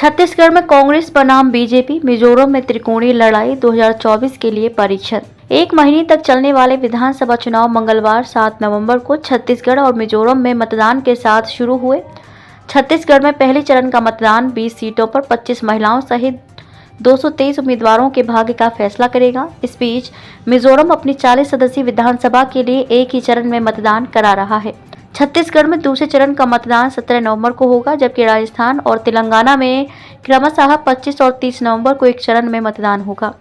छत्तीसगढ़ में कांग्रेस बनाम बीजेपी, मिजोरम में त्रिकोणीय लड़ाई 2024 के लिए परीक्षण। एक महीने तक चलने वाले विधानसभा चुनाव मंगलवार 7 नवंबर को छत्तीसगढ़ और मिजोरम में मतदान के साथ शुरू हुए। छत्तीसगढ़ में पहले चरण का मतदान 20 सीटों पर 25 महिलाओं सहित 223 उम्मीदवारों के भाग्य का फैसला करेगा। इस बीच मिजोरम अपनी 40 सदस्यीय विधानसभा के लिए एक ही चरण में मतदान करा रहा है। छत्तीसगढ़ में दूसरे चरण का मतदान 17 नवंबर को होगा, जबकि राजस्थान और तेलंगाना में क्रमशः 25 और 30 नवंबर को एक चरण में मतदान होगा।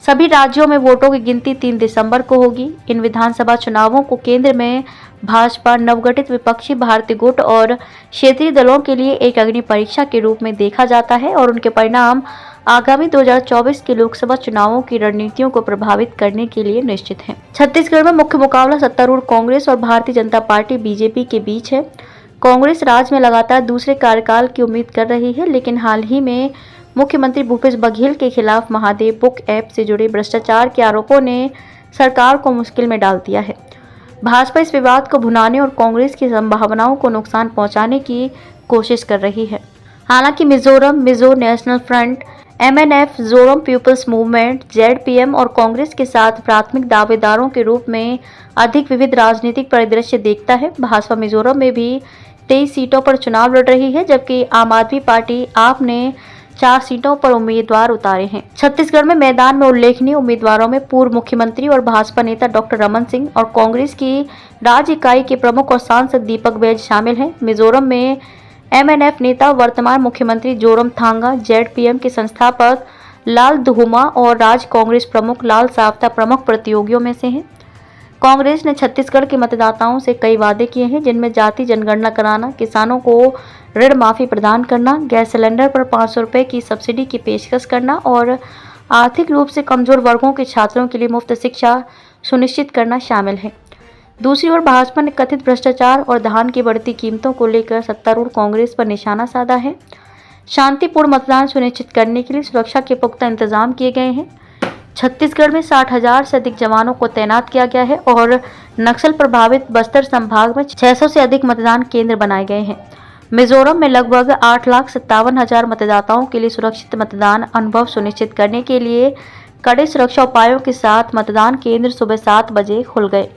सभी राज्यों में वोटों की गिनती 3 दिसंबर को होगी। इन विधानसभा चुनावों को केंद्र में भाजपा, नवगठित विपक्षी भारतीय गुट और क्षेत्रीय दलों के लिए एक अग्नि परीक्षा के रूप में देखा जाता है और उनके परिणाम आगामी 2024 के लोकसभा चुनावों की रणनीतियों को प्रभावित करने के लिए निश्चित हैं। छत्तीसगढ़ में मुख्य मुकाबला सत्तारूढ़ कांग्रेस और भारतीय जनता पार्टी बीजेपी के बीच है। कांग्रेस राज्य में लगातार दूसरे कार्यकाल की उम्मीद कर रही है, लेकिन हाल ही में मुख्यमंत्री भूपेश बघेल के खिलाफ महादेव बुक ऐप से जुड़े भ्रष्टाचार के आरोपों ने सरकार को मुश्किल में डाल दिया है। भाजपा इस विवाद को भुनाने और कांग्रेस की संभावनाओं को नुकसान पहुंचाने की कोशिश कर रही है। हालांकि Mizoram, Mizo National Front, MNF, Zoram People's Movement, ZPM और कांग्रेस के साथ प्राथमिक दावेदारों के रूप में अधिक विविध राजनीतिक परिदृश्य देखता है। भाजपा मिजोरम में भी 23 सीटों पर चुनाव लड़ रही है, जबकि आम आदमी पार्टी आप ने 4 सीटों पर उम्मीदवार उतारे हैं। छत्तीसगढ़ में मैदान में उल्लेखनीय उम्मीदवारों में पूर्व मुख्यमंत्री और भाजपा नेता डॉक्टर रमन सिंह और कांग्रेस की राज्य इकाई के प्रमुख और सांसद दीपक बैज शामिल हैं। मिजोरम में MNF नेता वर्तमान मुख्यमंत्री जोरमथांगा, ZPM के संस्थापक लाल दुहुमा और राज्य कांग्रेस प्रमुख लाल सावता प्रमुख प्रतियोगियों में से हैं। कांग्रेस ने छत्तीसगढ़ के मतदाताओं से कई वादे किए हैं, जिनमें जाति जनगणना कराना, किसानों को ऋण माफी प्रदान करना, गैस सिलेंडर पर 500 रुपये की सब्सिडी की पेशकश करना और आर्थिक रूप से कमजोर वर्गों के छात्रों के लिए मुफ्त शिक्षा सुनिश्चित करना शामिल है। दूसरी ओर भाजपा ने कथित भ्रष्टाचार और धान की बढ़ती कीमतों को लेकर सत्तारूढ़ कांग्रेस पर निशाना साधा है। शांतिपूर्ण मतदान सुनिश्चित करने के लिए सुरक्षा के पुख्ता इंतजाम किए गए हैं। छत्तीसगढ़ में 60,000 से अधिक जवानों को तैनात किया गया है और नक्सल प्रभावित बस्तर संभाग में 600 से अधिक मतदान केंद्र बनाए गए हैं। मिजोरम में लगभग 8,57,000 मतदाताओं के लिए सुरक्षित मतदान अनुभव सुनिश्चित करने के लिए कड़े सुरक्षा उपायों के साथ मतदान केंद्र सुबह 7 बजे खुल गए।